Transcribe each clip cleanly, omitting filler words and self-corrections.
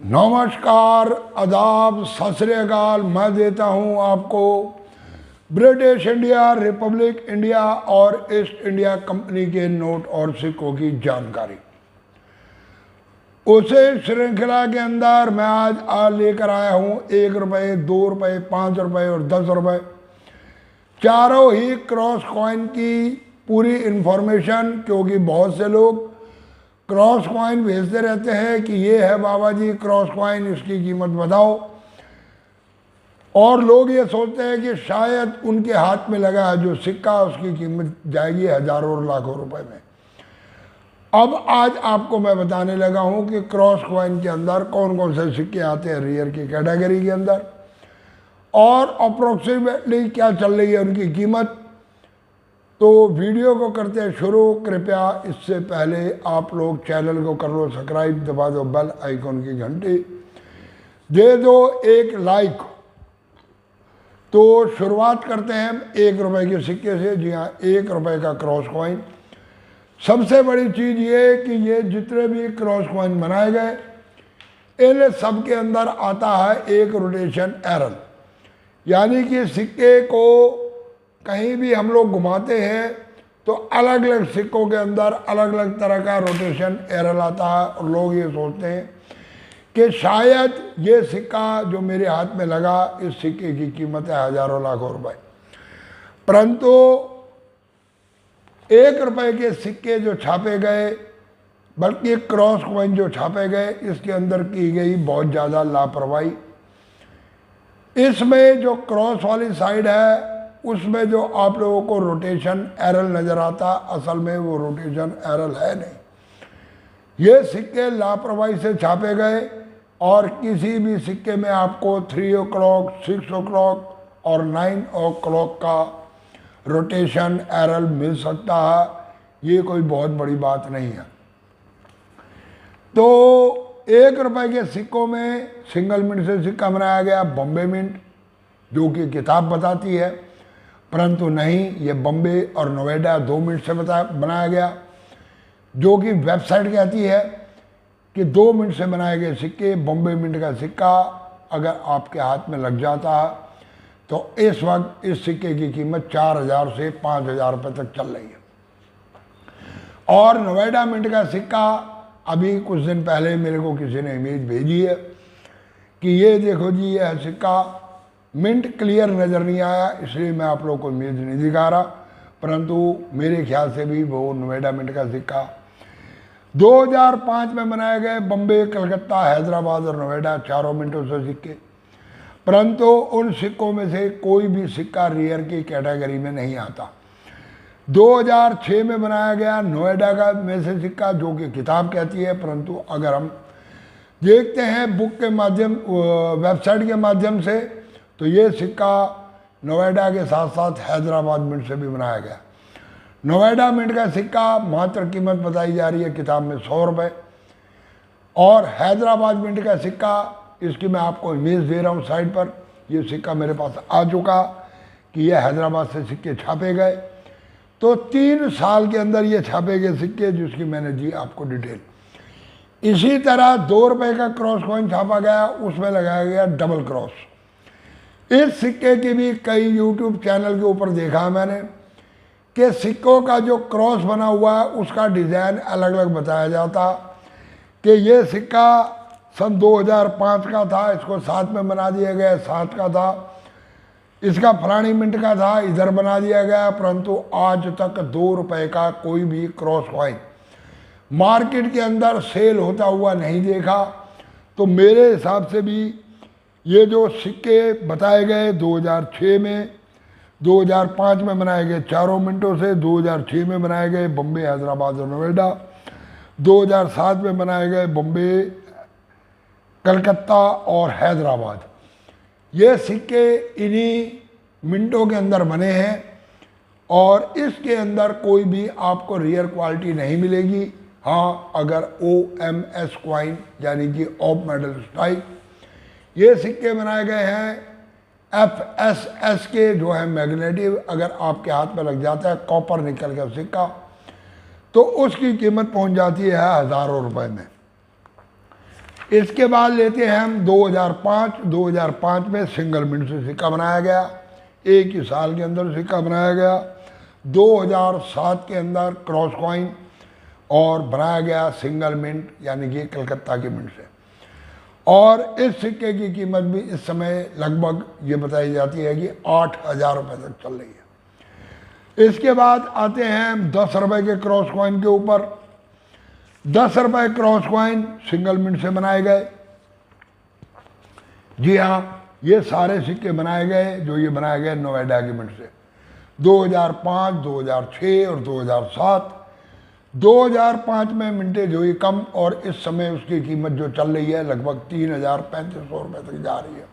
नमस्कार, आदाब, सत श्री अकाल। मैं देता हूं आपको ब्रिटिश इंडिया, रिपब्लिक इंडिया और ईस्ट इंडिया कंपनी के नोट और सिक्कों की जानकारी। उसे श्रृंखला के अंदर मैं आज लेकर आया हूं 1 रुपये, 2 रुपये, 5 रुपये और 10 रुपये, चारों ही क्रॉस कॉइन की पूरी इन्फॉर्मेशन। क्योंकि बहुत से लोग क्रॉस कॉइन भेजते रहते हैं कि ये है बाबा जी क्रॉस कॉइन, इसकी कीमत बताओ। और लोग ये सोचते हैं कि शायद उनके हाथ में लगा है जो सिक्का उसकी कीमत जाएगी हजारों और लाखों रुपए में। अब आज आपको मैं बताने लगा हूं कि क्रॉस कॉइन के अंदर कौन कौन से सिक्के आते हैं रियर की कैटेगरी के अंदर और अप्रोक्सीमेटली क्या चल रही है उनकी कीमत। तो वीडियो को करते हैं शुरू। कृपया इससे पहले आप लोग चैनल को कर लो सब्सक्राइब, दबा दो बेल आइकॉन की घंटी, दे दो एक लाइक। तो शुरुआत करते हैं 1 रुपये के सिक्के से। जी हाँ, 1 रुपये का क्रॉस कॉइन। सबसे बड़ी चीज़ ये कि ये जितने भी क्रॉस कॉइन बनाए गए इन सब के अंदर आता है एक रोटेशन एरर, यानी कि सिक्के को कहीं भी हम लोग घुमाते हैं तो अलग अलग सिक्कों के अंदर अलग अलग तरह का रोटेशन एरर आता है। और लोग ये सोचते हैं कि शायद ये सिक्का जो मेरे हाथ में लगा, इस सिक्के की कीमत है हजारों लाखों रुपए। परंतु 1 रुपये के सिक्के जो छापे गए, बल्कि क्रॉस कॉइन जो छापे गए, इसके अंदर की गई बहुत ज़्यादा लापरवाही। इसमें जो क्रॉस वाली साइड है उसमें जो आप लोगों को रोटेशन एरर नज़र आता, असल में वो रोटेशन एरर है नहीं। ये सिक्के लापरवाही से छापे गए और किसी भी सिक्के में आपको 3 o'clock, 6 o'clock और 9 o'clock का रोटेशन एरर मिल सकता है। ये कोई बहुत बड़ी बात नहीं है। तो 1 रुपये के सिक्कों में सिंगल मिंट से सिक्का बनाया गया, बॉम्बे मिंट, जो कि किताब बताती है, परंतु नहीं, ये बॉम्बे और नोएडा 2 मिनट से बनाया गया, जो कि वेबसाइट कहती है कि 2 मिनट से बनाए गए सिक्के। बॉम्बे मिंट का सिक्का अगर आपके हाथ में लग जाता है तो इस वक्त इस सिक्के की कीमत 4000 से 5000 रुपये तक चल रही है। और नोएडा मिंट का सिक्का अभी कुछ दिन पहले मेरे को किसी ने इमेज भेजी है कि ये देखो जी, ये है सिक्का। मिंट क्लियर नज़र नहीं आया, इसलिए मैं आप लोगों को इमेज नहीं दिखा रहा, परंतु मेरे ख्याल से भी वो नोएडा मिंट का सिक्का 2005 में बनाए गए। बम्बे, कलकत्ता, हैदराबाद और नोएडा चारों मिनटों से सिक्के। परंतु उन सिक्कों में से कोई भी सिक्का रियर की कैटेगरी में नहीं आता। 2006 में बनाया गया नोएडा का में से सिक्का, जो कि किताब कहती है, परंतु अगर हम देखते हैं बुक के माध्यम, वेबसाइट के माध्यम से, तो ये सिक्का नोएडा के साथ साथ हैदराबाद मिंट से भी बनाया गया। नोएडा मिंट का सिक्का मात्र कीमत बताई जा रही है किताब में 100 रुपये, और हैदराबाद मिंट का सिक्का, इसकी मैं आपको इमेज दे रहा हूँ साइड पर। ये सिक्का मेरे पास आ चुका कि ये हैदराबाद से सिक्के छापे गए। तो 3 साल के अंदर ये छापे गए सिक्के, जिसकी मैंने दी आपको डिटेल। इसी तरह 2 रुपये का क्रॉस कॉइन छापा गया, उसमें लगाया गया डबल क्रॉस। इस सिक्के की भी कई यूट्यूब चैनल के ऊपर देखा मैंने कि सिक्कों का जो क्रॉस बना हुआ है उसका डिज़ाइन अलग अलग बताया जाता कि ये सिक्का सन 2005 का था, इसको 7 में बना दिया गया, 7 का था, इसका फलानी मिनट का था, इधर बना दिया गया। परंतु आज तक 2 रुपये का कोई भी क्रॉस कॉइन मार्केट के अंदर सेल होता हुआ नहीं देखा। तो मेरे हिसाब से भी ये जो सिक्के बताए गए 2006 में, 2005 में बनाए गए चारों मिनटों से, 2006 में बनाए गए बम्बे, हैदराबाद और नोएडा, 2007 में बनाए गए बम्बे, कलकत्ता और हैदराबाद, ये सिक्के इन्हीं मिनटों के अंदर बने हैं। और इसके अंदर कोई भी आपको रियर क्वालिटी नहीं मिलेगी। हाँ, अगर OMS कॉइन यानी कि ऑफ मेडल स्ट्राइक, ये सिक्के बनाए गए हैं FSS के, जो है मैग्नेटिव, अगर आपके हाथ में लग जाता है कॉपर निकल का सिक्का, तो उसकी कीमत पहुंच जाती है हज़ारों रुपए में। इसके बाद लेते हैं हम 2005। 2005 में सिंगल मिंट से सिक्का बनाया गया, एक ही साल के अंदर सिक्का बनाया गया। 2007 के अंदर क्रॉस कॉइन और बनाया गया सिंगल मिंट, यानी कि कलकत्ता की मिंट से। और इस सिक्के की कीमत भी इस समय लगभग ये बताई जाती है कि 8,000 रुपये तक चल रही है। इसके बाद आते हैं हम 10 रुपये के क्रॉस कॉइन के ऊपर। 10 रुपये क्रॉस कॉइन सिंगल मिंट से बनाए गए। जी हाँ, ये सारे सिक्के बनाए गए जो ये बनाए गए नोएडा की मिंट से। 2005, 2006 और 2007। 2005 में मिंटेज हुई कम और इस समय उसकी कीमत जो चल रही है लगभग 3,3500 रुपये तक जा रही है।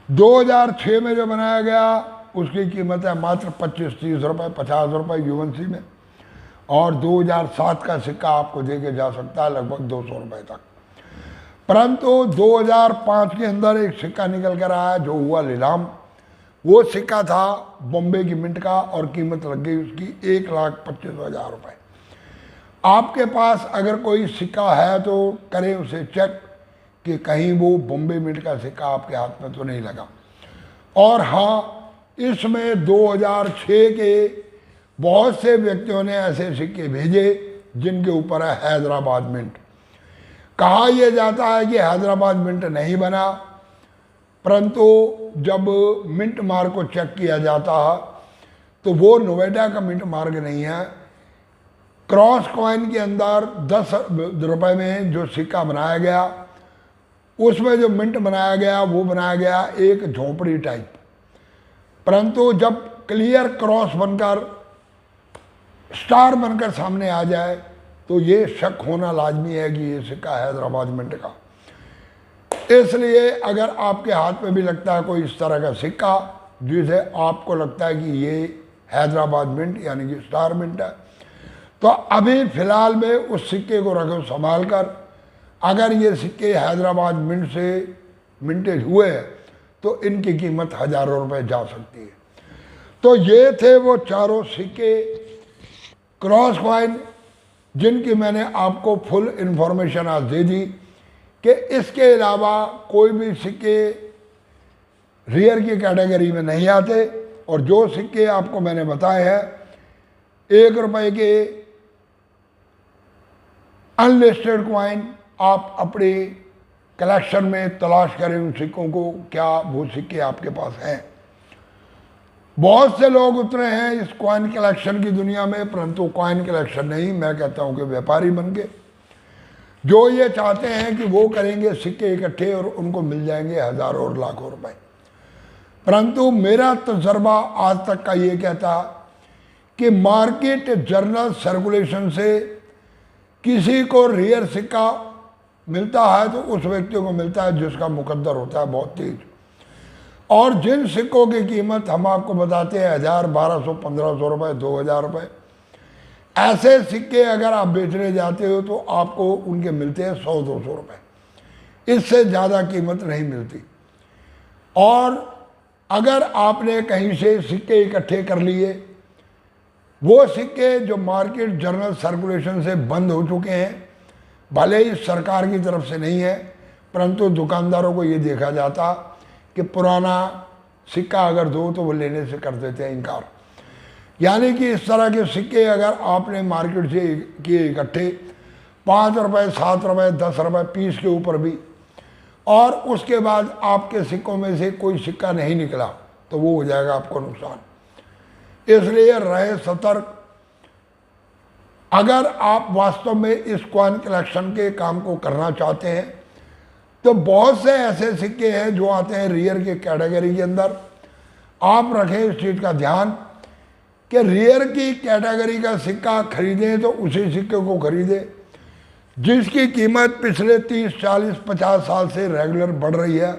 2006 में जो बनाया गया उसकी कीमत है मात्र 25-30 रुपये, 50 रुपये यूएनसी में। और 2007 का सिक्का आपको देके जा सकता है लगभग 200 रुपये तक। परंतु 2005 के अंदर एक सिक्का निकल कर आया जो हुआ नीलाम। वो सिक्का था बॉम्बे की मिंट का और कीमत लग गई उसकी 1,25,000 रुपये। आपके पास अगर कोई सिक्का है तो करें उसे चेक कि कहीं वो बॉम्बे मिंट का सिक्का आपके हाथ में तो नहीं लगा। और हाँ, इसमें 2006 के बहुत से व्यक्तियों ने ऐसे सिक्के भेजे जिनके ऊपर है हैदराबाद मिंट। कहा यह जाता है कि हैदराबाद मिंट नहीं बना, परंतु जब मिंट मार्क को चेक किया जाता है तो वो नोएडा का मिंट मार्क नहीं है। क्रॉस कॉइन के अंदर 10 रुपये में जो सिक्का बनाया गया उसमें जो मिंट बनाया गया वो बनाया गया एक झोंपड़ी टाइप। परंतु जब क्लियर क्रॉस बनकर स्टार बनकर सामने आ जाए तो ये शक होना लाजमी है कि ये सिक्का हैदराबाद मिंट का। इसलिए अगर आपके हाथ में भी लगता है कोई इस तरह का सिक्का जिसे आपको लगता है कि ये हैदराबाद मिंट यानी कि स्टार मिंट है, तो अभी फ़िलहाल में उस सिक्के को रखो संभाल कर। अगर ये सिक्के हैदराबाद मिंट से मिंटेज हुए तो इनकी कीमत हज़ारों रुपये जा सकती है। तो ये थे वो चारों सिक्के क्रॉस कॉइन जिनकी मैंने आपको फुल इन्फॉर्मेशन आज दे दी कि इसके अलावा कोई भी सिक्के रियर की कैटेगरी में नहीं आते। और जो सिक्के आपको मैंने बताए हैं 1 रुपये के अनलिस्टेड कॉइन, आप अपने कलेक्शन में तलाश करें उन सिक्कों को, क्या वो सिक्के आपके पास हैं। बहुत से लोग उतरे हैं इस कॉइन कलेक्शन की दुनिया में, परंतु कॉइन कलेक्शन नहीं, मैं कहता हूं कि व्यापारी बन के जो ये चाहते हैं कि वो करेंगे सिक्के इकट्ठे और उनको मिल जाएंगे हज़ारों और लाखों रुपए। परंतु मेरा तजर्बा आज तक का ये कहता कि मार्केट जर्नल सर्कुलेशन से किसी को रियर सिक्का मिलता है तो उस व्यक्ति को मिलता है जिसका मुकद्दर होता है बहुत तेज। और जिन सिक्कों की कीमत हम आपको बताते हैं 1,000, 1,200, 1,500 रुपये, 2,000 रुपये, ऐसे सिक्के अगर आप बेचने जाते हो तो आपको उनके मिलते हैं 100-200 रुपये, इससे ज़्यादा कीमत नहीं मिलती। और अगर आपने कहीं से सिक्के इकट्ठे कर लिए, वो सिक्के जो मार्केट जर्नल सर्कुलेशन से बंद हो चुके हैं, भले ही सरकार की तरफ से नहीं है, परंतु दुकानदारों को ये देखा जाता कि पुराना सिक्का अगर दो तो वो लेने से कर देते हैं इनकार। यानी कि इस तरह के सिक्के अगर आपने मार्केट से किए इकट्ठे 5 रुपये, 7 रुपये, 10 रुपये पीस के ऊपर भी, और उसके बाद आपके सिक्कों में से कोई सिक्का नहीं निकला तो वो हो जाएगा आपको नुकसान। इसलिए रहे सतर्क। अगर आप वास्तव में इस कॉइन कलेक्शन के काम को करना चाहते हैं तो बहुत से ऐसे सिक्के हैं जो आते हैं रियर के कैटेगरी के अंदर। आप रखें इस चीज़ का ध्यान कि रियर की कैटेगरी का सिक्का खरीदें तो उसी सिक्के को खरीदें जिसकी कीमत पिछले 30, 40, 50 साल से रेगुलर बढ़ रही है।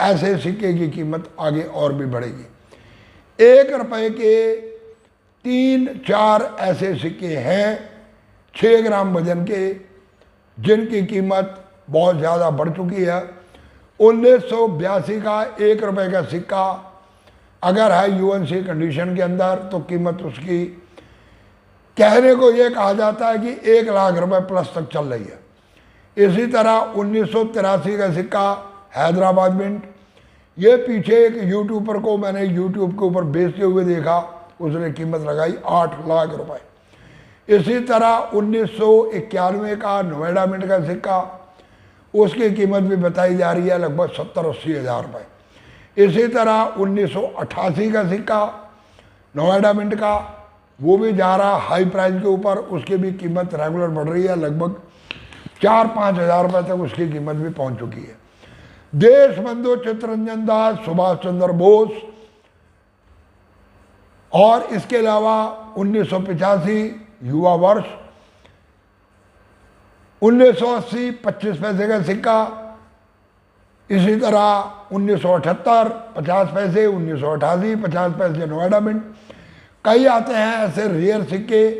ऐसे सिक्के की कीमत आगे और भी बढ़ेगी। 1 रुपये के 3-4 ऐसे सिक्के हैं 6 ग्राम वजन के जिनकी कीमत बहुत ज़्यादा बढ़ चुकी है। 1982 का 1 रुपये का सिक्का अगर है यूएनसी कंडीशन के अंदर तो कीमत उसकी कहने को ये कहा जाता है कि 1 लाख रुपए प्लस तक चल रही है। इसी तरह 1983 का सिक्का हैदराबाद मिंट। ये पीछे एक यूट्यूबर को मैंने यूट्यूब के ऊपर बेचते हुए देखा, उसने कीमत लगाई 8 लाख रुपए। इसी तरह 1991 का नोएडा मिंट का सिक्का, उसकी कीमत भी बताई जा रही है लगभग 70-80 हज़ार रुपये। इसी तरह 1988 का सिक्का नोएडा मिंट का, वो भी जा रहा हाई प्राइस के ऊपर, उसकी भी कीमत रेगुलर बढ़ रही है, लगभग 4-5 हज़ार रुपये तक उसकी कीमत भी पहुंच चुकी है। देशबंधु चित्तरंजन दास, सुभाष चंद्र बोस, और इसके अलावा 1985 युवा वर्ष, 1980 25 पैसे का सिक्का। इसी तरह 1978 50 पैसे, 1988 50 पैसे नोएडा मिंट। कई आते हैं ऐसे रेयर सिक्के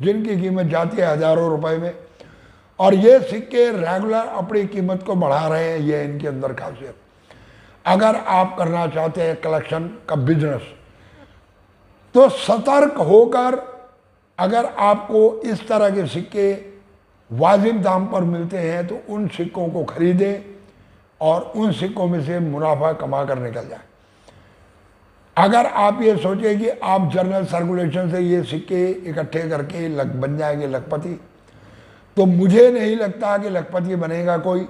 जिनकी कीमत जाती है हज़ारों रुपए में, और ये सिक्के रेगुलर अपनी कीमत को बढ़ा रहे हैं, ये इनके अंदर खासियत। अगर आप करना चाहते हैं कलेक्शन का बिजनेस, तो सतर्क होकर, अगर आपको इस तरह के सिक्के वाजिब दाम पर मिलते हैं तो उन सिक्कों को खरीदें और उन सिक्कों में से मुनाफा कमा कर निकल जाए। अगर आप ये सोचें कि आप जनरल सर्कुलेशन से ये सिक्के इकट्ठे करके बन जाएंगे लखपति, तो मुझे नहीं लगता कि लखपति बनेगा कोई।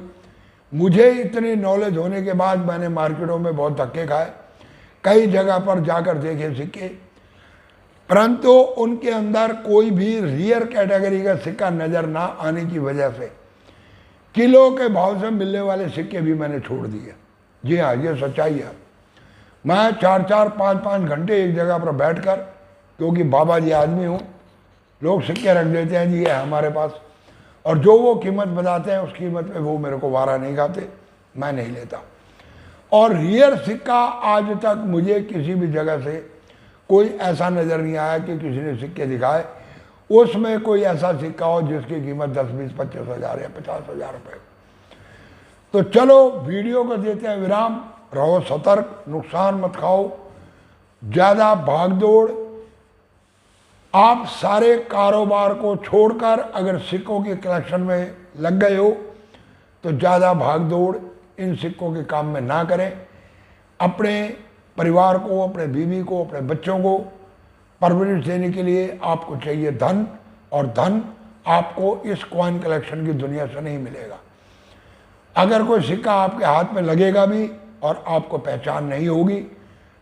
मुझे इतनी नॉलेज होने के बाद मैंने मार्केटों में बहुत धक्के खाए, कई जगह पर जाकर देखे सिक्के, परंतु उनके अंदर कोई भी रियर कैटेगरी का सिक्का नज़र ना आने की वजह से किलो के भाव से मिलने वाले सिक्के भी मैंने छोड़ दिए। जी हाँ, ये सच्चाई है। मैं 4-4, 5-5 घंटे एक जगह पर बैठकर, क्योंकि बाबा जी आदमी हूँ, लोग सिक्के रख देते हैं जी ये हमारे पास, और जो वो कीमत बताते हैं उस कीमत पे वो मेरे को वारा नहीं खाते, मैं नहीं लेता। और रियर सिक्का आज तक मुझे किसी भी जगह से कोई ऐसा नज़र नहीं आया कि किसी ने सिक्के दिखाए उसमें कोई ऐसा सिक्का हो जिसकी कीमत 10, 20, 25 हज़ार या 50 हज़ार रुपये। तो चलो वीडियो को देते हैं विराम। रहो सतर्क, नुकसान मत खाओ, ज़्यादा भाग दौड़, आप सारे कारोबार को छोड़कर अगर सिक्कों के कलेक्शन में लग गए हो तो ज़्यादा भाग दौड़ इन सिक्कों के काम में ना करें। अपने परिवार को, अपने बीवी को, अपने बच्चों को परवरिश देने के लिए आपको चाहिए धन, और धन आपको इस कॉइन कलेक्शन की दुनिया से नहीं मिलेगा। अगर कोई सिक्का आपके हाथ में लगेगा भी और आपको पहचान नहीं होगी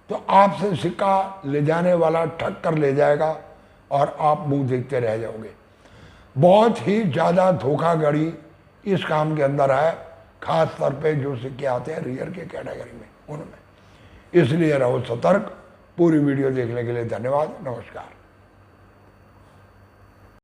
तो आपसे सिक्का ले जाने वाला ठग कर ले जाएगा और आप मुंह देखते रह जाओगे। बहुत ही ज़्यादा धोखाधड़ी इस काम के अंदर है, खास तौर पे जो सिक्के आते हैं रियर के कैटेगरी में, उनमें। इसलिए रहो सतर्क। पूरी वीडियो देखने के लिए धन्यवाद। नमस्कार।